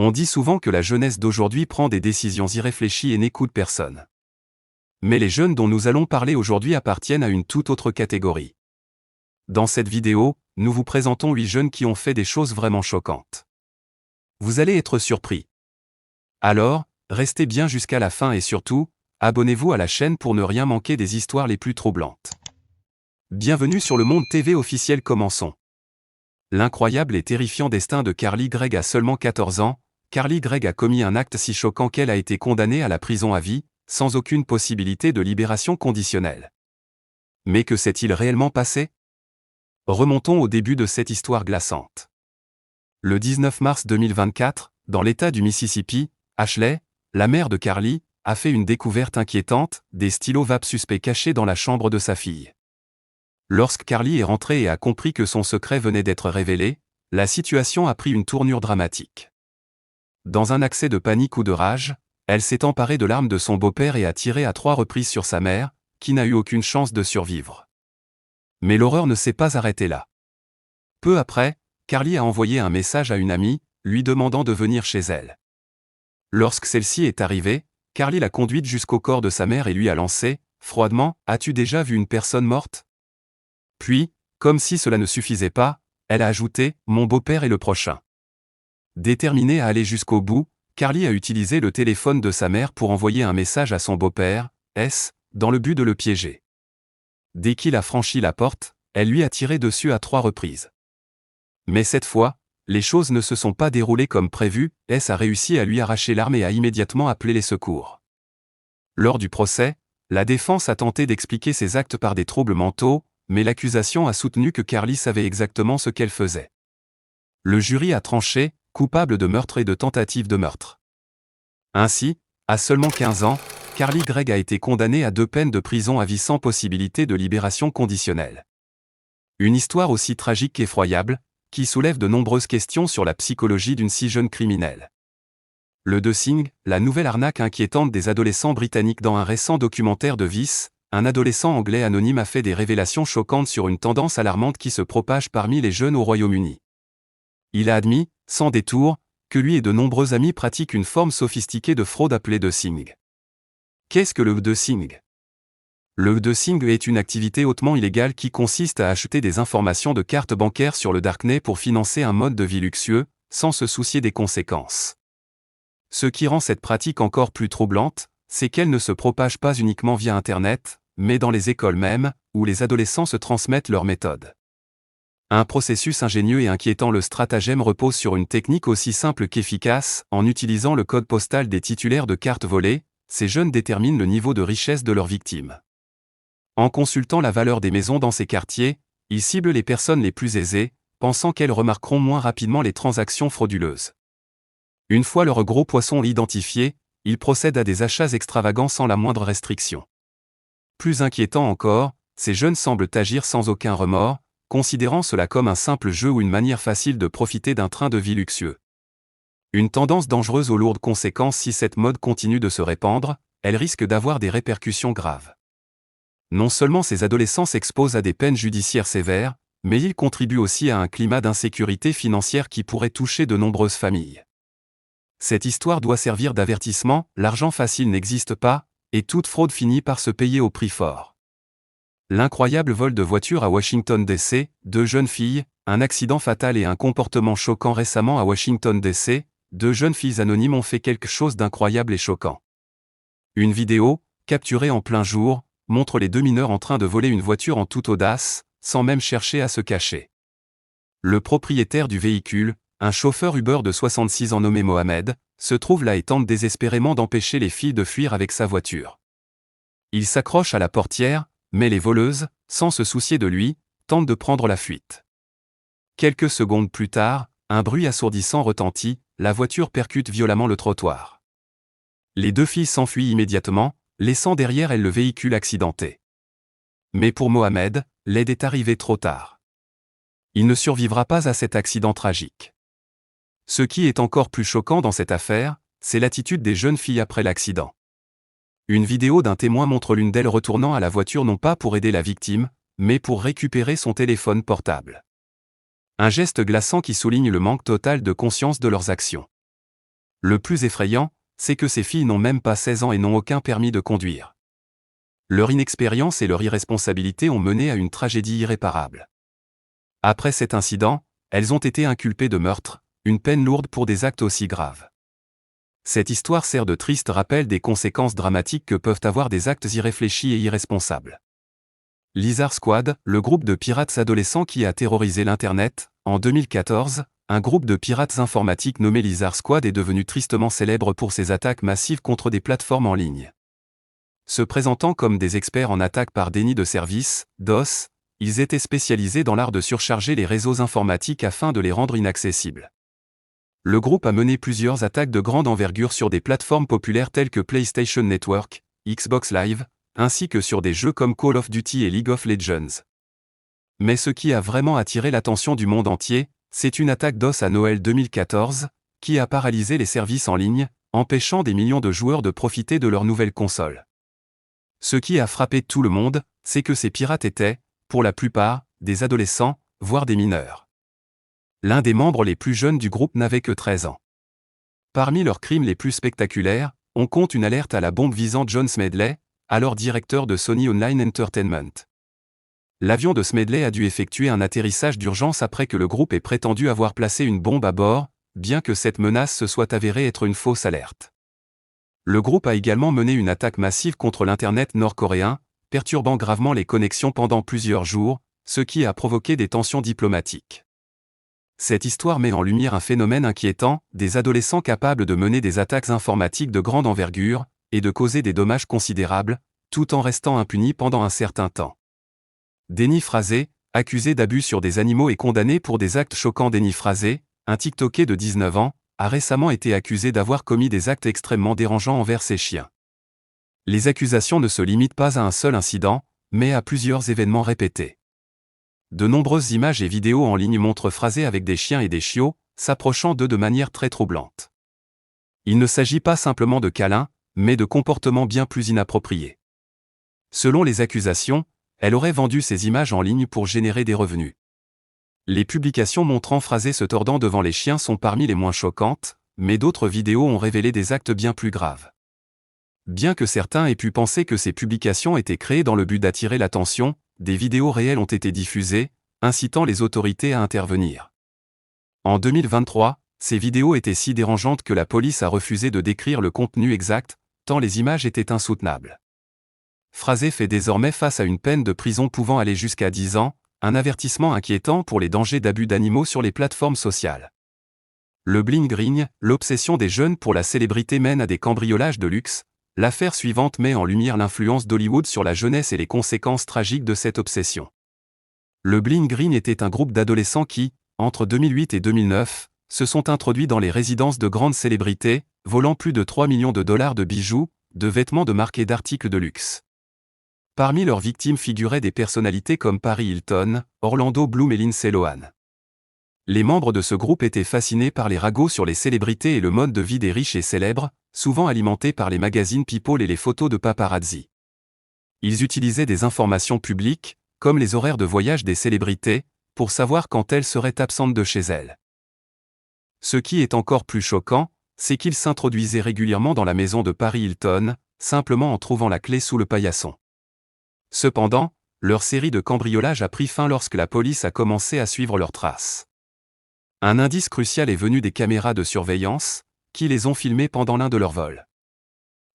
On dit souvent que la jeunesse d'aujourd'hui prend des décisions irréfléchies et n'écoute personne. Mais les jeunes dont nous allons parler aujourd'hui appartiennent à une toute autre catégorie. Dans cette vidéo, nous vous présentons 8 jeunes qui ont fait des choses vraiment choquantes. Vous allez être surpris. Alors, restez bien jusqu'à la fin et surtout, abonnez-vous à la chaîne pour ne rien manquer des histoires les plus troublantes. Bienvenue sur le Monde TV officiel, commençons. L'incroyable et terrifiant destin de Carly Gregg. À seulement 14 ans, Carly Gregg a commis un acte si choquant qu'elle a été condamnée à la prison à vie, sans aucune possibilité de libération conditionnelle. Mais que s'est-il réellement passé? Remontons au début de cette histoire glaçante. Le 19 mars 2024, dans l'État du Mississippi, Ashley, la mère de Carly, a fait une découverte inquiétante, des stylos vape suspects cachés dans la chambre de sa fille. Lorsque Carly est rentrée et a compris que son secret venait d'être révélé, la situation a pris une tournure dramatique. Dans un accès de panique ou de rage, elle s'est emparée de l'arme de son beau-père et a tiré à 3 reprises sur sa mère, qui n'a eu aucune chance de survivre. Mais l'horreur ne s'est pas arrêtée là. Peu après, Carly a envoyé un message à une amie, lui demandant de venir chez elle. Lorsque celle-ci est arrivée, Carly l'a conduite jusqu'au corps de sa mère et lui a lancé, froidement, « As-tu déjà vu une personne morte ?» Puis, comme si cela ne suffisait pas, elle a ajouté, « Mon beau-père est le prochain. » Déterminée à aller jusqu'au bout, Carly a utilisé le téléphone de sa mère pour envoyer un message à son beau-père, dans le but de le piéger. Dès qu'il a franchi la porte, elle lui a tiré dessus à 3 reprises. Mais cette fois, les choses ne se sont pas déroulées comme prévu, a réussi à lui arracher l'arme et a immédiatement appelé les secours. Lors du procès, la défense a tenté d'expliquer ses actes par des troubles mentaux, mais l'accusation a soutenu que Carly savait exactement ce qu'elle faisait. Le jury a tranché, coupable de meurtre et de tentative de meurtre. Ainsi, à seulement 15 ans, Carly Gregg a été condamnée à 2 peines de prison à vie sans possibilité de libération conditionnelle. Une histoire aussi tragique qu'effroyable, qui soulève de nombreuses questions sur la psychologie d'une si jeune criminelle. Le dosing, la nouvelle arnaque inquiétante des adolescents britanniques. Dans un récent documentaire de Vice, un adolescent anglais anonyme a fait des révélations choquantes sur une tendance alarmante qui se propage parmi les jeunes au Royaume-Uni. Il a admis, sans détour, que lui et de nombreux amis pratiquent une forme sophistiquée de fraude appelée dosing. Qu'est-ce que le dosing? Le dosing est une activité hautement illégale qui consiste à acheter des informations de cartes bancaires sur le darknet pour financer un mode de vie luxueux, sans se soucier des conséquences. Ce qui rend cette pratique encore plus troublante, c'est qu'elle ne se propage pas uniquement via Internet, mais dans les écoles même, où les adolescents se transmettent leurs méthodes. Un processus ingénieux et inquiétant. Le stratagème repose sur une technique aussi simple qu'efficace. En utilisant le code postal des titulaires de cartes volées, ces jeunes déterminent le niveau de richesse de leurs victimes. En consultant la valeur des maisons dans ces quartiers, ils ciblent les personnes les plus aisées, pensant qu'elles remarqueront moins rapidement les transactions frauduleuses. Une fois leur gros poisson identifié, ils procèdent à des achats extravagants sans la moindre restriction. Plus inquiétant encore, ces jeunes semblent agir sans aucun remords, considérant cela comme un simple jeu ou une manière facile de profiter d'un train de vie luxueux. Une tendance dangereuse aux lourdes conséquences. Si cette mode continue de se répandre, elle risque d'avoir des répercussions graves. Non seulement ces adolescents s'exposent à des peines judiciaires sévères, mais ils contribuent aussi à un climat d'insécurité financière qui pourrait toucher de nombreuses familles. Cette histoire doit servir d'avertissement, l'argent facile n'existe pas, et toute fraude finit par se payer au prix fort. L'incroyable vol de voiture à Washington DC, 2 jeunes filles, un accident fatal et un comportement choquant. Récemment à Washington DC, 2 jeunes filles anonymes ont fait quelque chose d'incroyable et choquant. Une vidéo, capturée en plein jour, montre les 2 mineurs en train de voler une voiture en toute audace, sans même chercher à se cacher. Le propriétaire du véhicule, un chauffeur Uber de 66 ans nommé Mohamed, se trouve là et tente désespérément d'empêcher les filles de fuir avec sa voiture. Il s'accroche à la portière, mais les voleuses, sans se soucier de lui, tentent de prendre la fuite. Quelques secondes plus tard, un bruit assourdissant retentit, la voiture percute violemment le trottoir. Les 2 filles s'enfuient immédiatement, laissant derrière elles le véhicule accidenté. Mais pour Mohamed, l'aide est arrivée trop tard. Il ne survivra pas à cet accident tragique. Ce qui est encore plus choquant dans cette affaire, c'est l'attitude des jeunes filles après l'accident. Une vidéo d'un témoin montre l'une d'elles retournant à la voiture non pas pour aider la victime, mais pour récupérer son téléphone portable. Un geste glaçant qui souligne le manque total de conscience de leurs actions. Le plus effrayant, c'est que ces filles n'ont même pas 16 ans et n'ont aucun permis de conduire. Leur inexpérience et leur irresponsabilité ont mené à une tragédie irréparable. Après cet incident, elles ont été inculpées de meurtre, une peine lourde pour des actes aussi graves. Cette histoire sert de triste rappel des conséquences dramatiques que peuvent avoir des actes irréfléchis et irresponsables. Lizard Squad, le groupe de pirates adolescents qui a terrorisé l'Internet, en 2014, un groupe de pirates informatiques nommé Lizard Squad est devenu tristement célèbre pour ses attaques massives contre des plateformes en ligne. Se présentant comme des experts en attaque par déni de service, DOS, ils étaient spécialisés dans l'art de surcharger les réseaux informatiques afin de les rendre inaccessibles. Le groupe a mené plusieurs attaques de grande envergure sur des plateformes populaires telles que PlayStation Network, Xbox Live, ainsi que sur des jeux comme Call of Duty et League of Legends. Mais ce qui a vraiment attiré l'attention du monde entier, c'est une attaque DOS à Noël 2014, qui a paralysé les services en ligne, empêchant des millions de joueurs de profiter de leur nouvelle console. Ce qui a frappé tout le monde, c'est que ces pirates étaient, pour la plupart, des adolescents, voire des mineurs. L'un des membres les plus jeunes du groupe n'avait que 13 ans. Parmi leurs crimes les plus spectaculaires, on compte une alerte à la bombe visant John Smedley, alors directeur de Sony Online Entertainment. L'avion de Smedley a dû effectuer un atterrissage d'urgence après que le groupe ait prétendu avoir placé une bombe à bord, bien que cette menace se soit avérée être une fausse alerte. Le groupe a également mené une attaque massive contre l'Internet nord-coréen, perturbant gravement les connexions pendant plusieurs jours, ce qui a provoqué des tensions diplomatiques. Cette histoire met en lumière un phénomène inquiétant, des adolescents capables de mener des attaques informatiques de grande envergure, et de causer des dommages considérables, tout en restant impunis pendant un certain temps. Denny Frazé, accusé d'abus sur des animaux et condamné pour des actes choquants. Denny Frazé, un TikToker de 19 ans, a récemment été accusé d'avoir commis des actes extrêmement dérangeants envers ses chiens. Les accusations ne se limitent pas à un seul incident, mais à plusieurs événements répétés. De nombreuses images et vidéos en ligne montrent Frazé avec des chiens et des chiots, s'approchant d'eux de manière très troublante. Il ne s'agit pas simplement de câlins, mais de comportements bien plus inappropriés. Selon les accusations, elle aurait vendu ces images en ligne pour générer des revenus. Les publications montrant Frazé se tordant devant les chiens sont parmi les moins choquantes, mais d'autres vidéos ont révélé des actes bien plus graves. Bien que certains aient pu penser que ces publications étaient créées dans le but d'attirer l'attention, des vidéos réelles ont été diffusées, incitant les autorités à intervenir. En 2023, ces vidéos étaient si dérangeantes que la police a refusé de décrire le contenu exact, tant les images étaient insoutenables. Frazé fait désormais face à une peine de prison pouvant aller jusqu'à 10 ans, un avertissement inquiétant pour les dangers d'abus d'animaux sur les plateformes sociales. Le bling-ring, l'obsession des jeunes pour la célébrité mène à des cambriolages de luxe. L'affaire suivante met en lumière l'influence d'Hollywood sur la jeunesse et les conséquences tragiques de cette obsession. Le bling-ring était un groupe d'adolescents qui, entre 2008 et 2009, se sont introduits dans les résidences de grandes célébrités, volant plus de 3 millions de dollars de bijoux, de vêtements de marque et d'articles de luxe. Parmi leurs victimes figuraient des personnalités comme Paris Hilton, Orlando Bloom et Lindsay Lohan. Les membres de ce groupe étaient fascinés par les ragots sur les célébrités et le mode de vie des riches et célèbres, souvent alimentés par les magazines People et les photos de paparazzi. Ils utilisaient des informations publiques, comme les horaires de voyage des célébrités, pour savoir quand elles seraient absentes de chez elles. Ce qui est encore plus choquant, c'est qu'ils s'introduisaient régulièrement dans la maison de Paris Hilton, simplement en trouvant la clé sous le paillasson. Cependant, leur série de cambriolages a pris fin lorsque la police a commencé à suivre leurs traces. Un indice crucial est venu des caméras de surveillance, qui les ont filmés pendant l'un de leurs vols.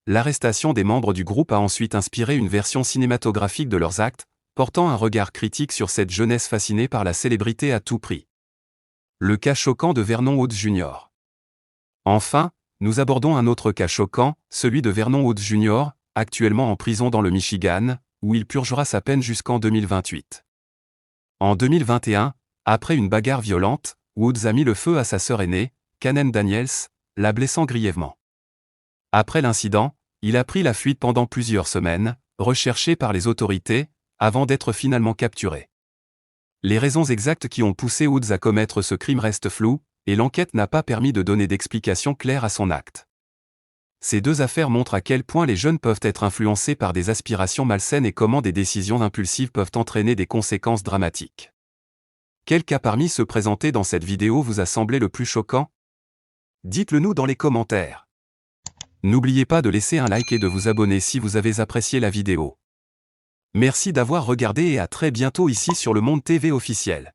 L'arrestation des membres du groupe a ensuite inspiré une version cinématographique de leurs actes, portant un regard critique sur cette jeunesse fascinée par la célébrité à tout prix. Le cas choquant de Vernon Woods Jr. Enfin, nous abordons un autre cas choquant, celui de Vernon Woods Jr., actuellement en prison dans le Michigan, où il purgera sa peine jusqu'en 2028. En 2021, après une bagarre violente, Woods a mis le feu à sa sœur aînée, Kanen Daniels, la blessant grièvement. Après l'incident, il a pris la fuite pendant plusieurs semaines, recherché par les autorités, avant d'être finalement capturé. Les raisons exactes qui ont poussé Woods à commettre ce crime restent floues, et l'enquête n'a pas permis de donner d'explication claire à son acte. Ces deux affaires montrent à quel point les jeunes peuvent être influencés par des aspirations malsaines et comment des décisions impulsives peuvent entraîner des conséquences dramatiques. Quel cas parmi ceux présentés dans cette vidéo vous a semblé le plus choquant ? Dites-le nous dans les commentaires. N'oubliez pas de laisser un like et de vous abonner si vous avez apprécié la vidéo. Merci d'avoir regardé et à très bientôt ici sur le Monde TV officiel.